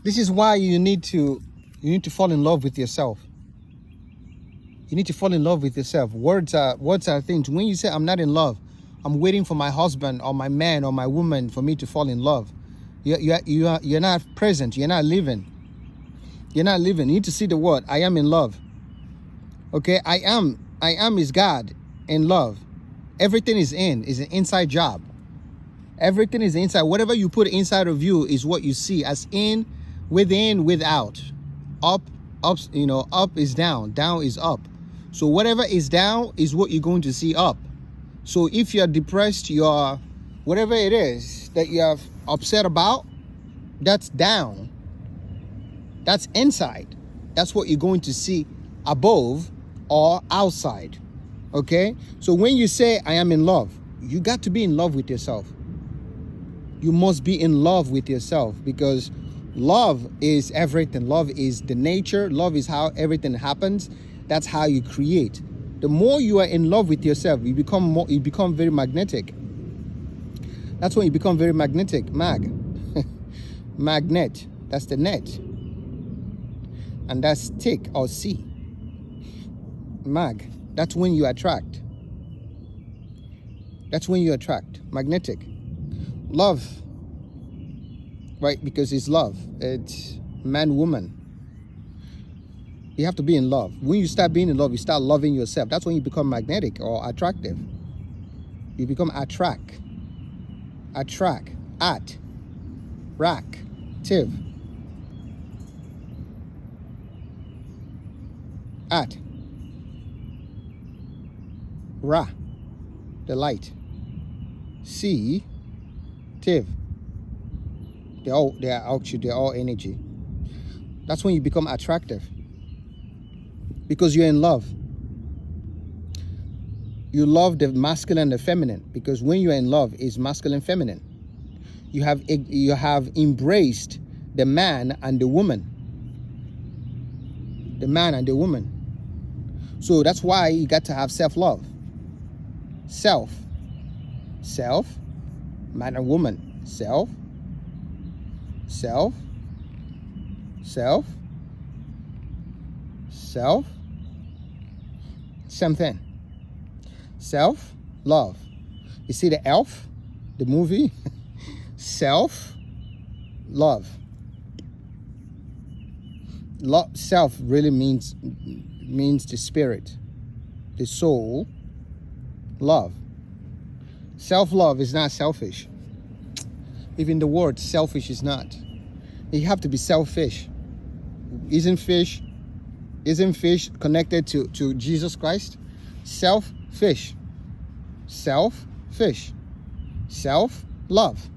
This is why you need to fall in love with yourself. You need to fall in love with yourself. Words are things. When you say I'm not in love, I'm waiting for my husband or my man or my woman for me to fall in love. You're not present. You're not living. You're not living. You need to see the word. I am in love. Okay, I am is God in love. Everything is an inside job. Everything is inside. Whatever you put inside of you is what you see as in, within, without. Up, up is down, down is up. So whatever is down is what you're going to see up. So if you're depressed, you're whatever it is that you're upset about, that's down. That's inside. That's what you're going to see above or outside. Okay? So when you say I am in love, you got to be in love with yourself. You must be in love with yourself, because love is everything. Love is the nature. Love is how everything happens. That's how you create. The more you are in love with yourself, you become very magnetic. That's when you become very magnetic. Magnet. That's the net. And that's tick or C. That's when you attract. That's when you attract. Magnetic. Love. Right? Because it's love. It's man, woman. You have to be in love. When you start being in love, you start loving yourself. That's when you become magnetic or attractive. You become attract. Tiv. At. Ra. The light. See. Tiv. They're all energy. That's when you become attractive. Because you're in love. You love the masculine and the feminine, because when you're in love, it's masculine, feminine. You have embraced the man and the woman. The man and the woman. So that's why you got to have self-love. Self, man and woman. Self. Same thing. Self, love. You see the Elf, the movie? Self, love. Self really means the spirit, the soul. Love. Self-love is not selfish. Even the word selfish is not. You have to be selfish. Isn't fish connected to Jesus Christ? Self-fish. Self-fish. Self-love.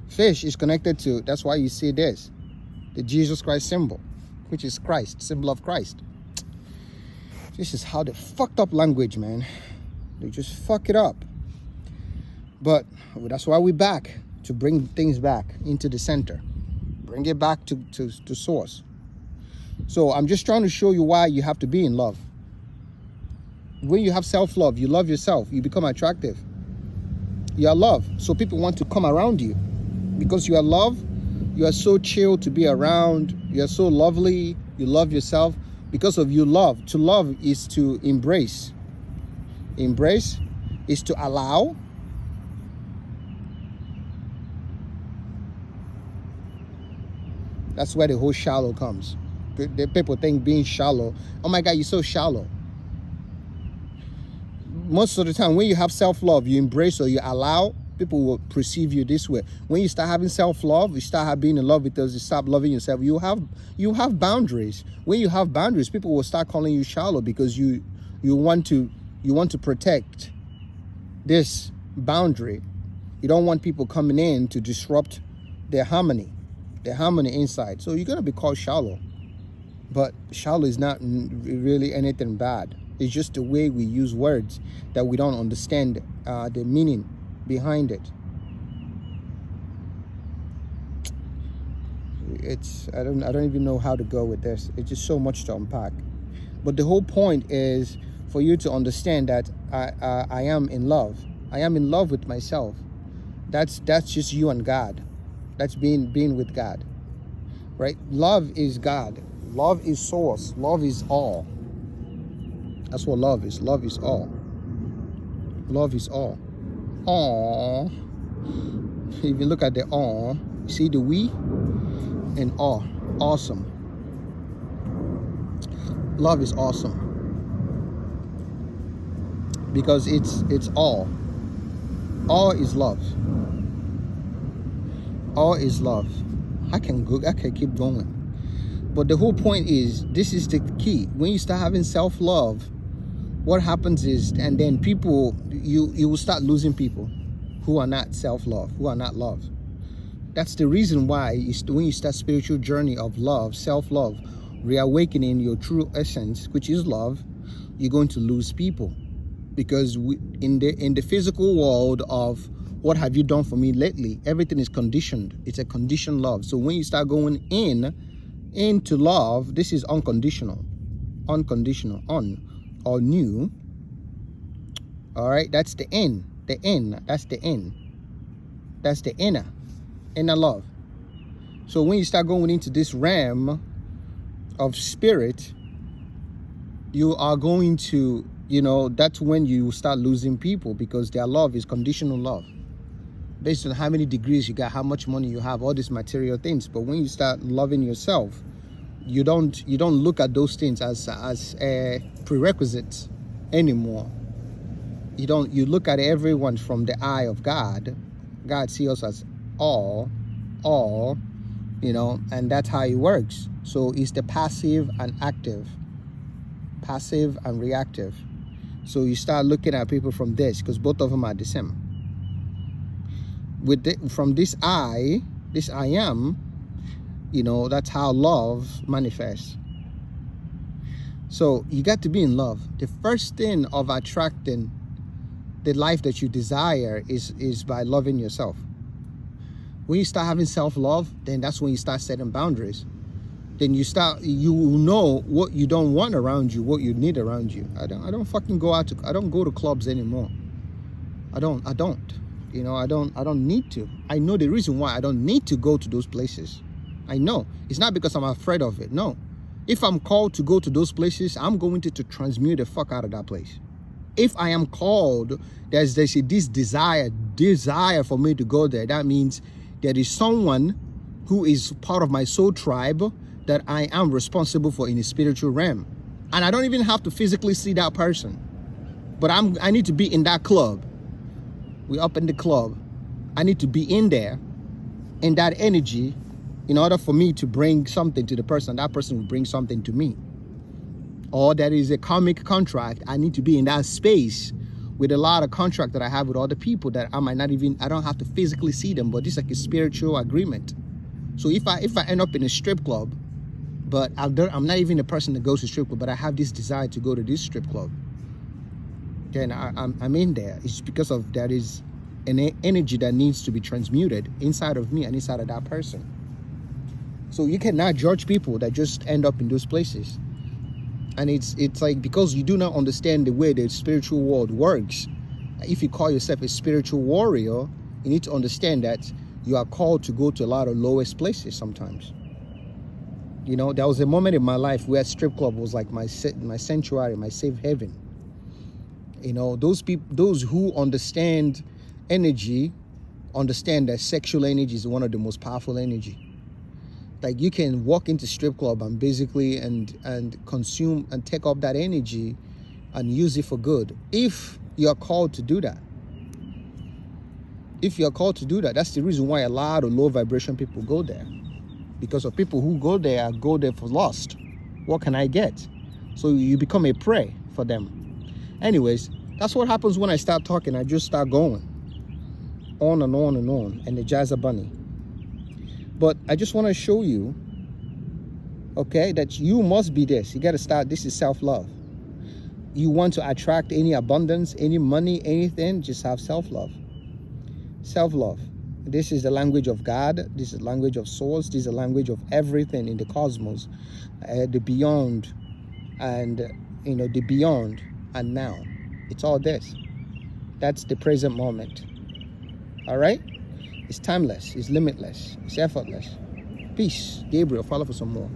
Fish is connected to, that's why you see this, the Jesus Christ symbol, which is Christ, symbol of Christ. This is how they fucked up language, man. They just fuck it up. But that's why we're back, to bring things back into the center. Bring it back to source. So I'm just trying to show you why you have to be in love. When you have self-love, you love yourself, you become attractive. You are loved, so people want to come around you. Because you are loved, you are so chill to be around, you are so lovely, you love yourself. Because of you love. To love is to embrace. Embrace is to allow. That's where the whole shallow comes. The people think being shallow, oh my God, you're so shallow. Most of the time, when you have self-love, you embrace or you allow, people will perceive you this way. When you start having self-love, you start being in love with us, you stop loving yourself, you have boundaries. When you have boundaries, people will start calling you shallow, because you want to protect this boundary. You don't want people coming in to disrupt their harmony inside. So you're gonna be called shallow. But shallow is not really anything bad. It's just the way we use words that we don't understand the meaning behind it. I don't even know how to go with this. It's just so much to unpack. But the whole point is for you to understand that I am in love. I am in love with myself. That's just you and God. That's being with God. right? Love is God. Love is source. Love is all. That's what love is. Love is all. Love is all. Aw. If you look at the aw, you see the we and aw. Awesome. Love is awesome. Because it's all. All is love. All is love. I can keep going. But the whole point is, this is the key. When you start having self-love, what happens is, and then people, you will start losing people who are not self-love, who are not love. That's the reason why when you start spiritual journey of love, self-love, reawakening your true essence, which is love, you're going to lose people. Because in the physical world of what have you done for me lately, everything is conditioned. It's a conditioned love. So when you start going into love, this is unconditional, on or new. All right, that's the end. That's the end. That's the inner love. So when you start going into this realm of spirit, you are going to, that's when you start losing people, because their love is conditional love, based on how many degrees you got, how much money you have, all these material things. But when you start loving yourself, you don't look at those things as a prerequisite anymore. You look at everyone from the eye of God. God sees us as all, and that's how it works. So it's the passive and active, passive and reactive. So you start looking at people from this, because both of them are the same. From this I am, that's how love manifests. So you got to be in love. The first thing of attracting the life that you desire is by loving yourself. When you start having self-love, then that's when you start setting boundaries. Then you know what you don't want around you, what you need around you. I don't fucking go out I don't go to clubs anymore. I don't. I don't need to. I know the reason why I don't need to go to those places. I know. It's not because I'm afraid of it. No. If I'm called to go to those places, I'm going to transmute the fuck out of that place. If I am called, there's this desire for me to go there. That means there is someone who is part of my soul tribe that I am responsible for in the spiritual realm. And I don't even have to physically see that person. But I need to be in that club. We're up in the club. I need to be in there, in that energy, in order for me to bring something to the person. That person will bring something to me. Or there is a karmic contract. I need to be in that space with a lot of contract that I have with other people that I don't have to physically see them, but it's like a spiritual agreement. So if I end up in a strip club, but I'm not even a person that goes to strip club, but I have this desire to go to this strip club, then I'm in there. It's because of there is an energy that needs to be transmuted inside of me and inside of that person. So you cannot judge people that just end up in those places. And it's like, because you do not understand the way the spiritual world works. If you call yourself a spiritual warrior, you need to understand that you are called to go to a lot of lowest places sometimes. There was a moment in my life where strip club was like my sanctuary, my safe haven. Those who understand energy, understand that sexual energy is one of the most powerful energy. Like, you can walk into strip club and basically and consume and take up that energy and use it for good, if you're called to do that. If you're called to do that, that's the reason why a lot of low vibration people go there. Because of people who go there for lust. What can I get? So you become a prey for them. Anyways, that's what happens when I start talking. I just start going on and on and on, and the Jazza Bunny. But I just want to show you, okay, that you must be this. You got to start. This is self-love. You want to attract any abundance, any money, anything, just have self-love. Self-love. This is the language of God. This is the language of source. This is the language of everything in the cosmos, the beyond, and the beyond and now. It's all this. That's the present moment. All right? It's timeless. It's limitless. It's effortless. Peace. Gabriel, follow for some more.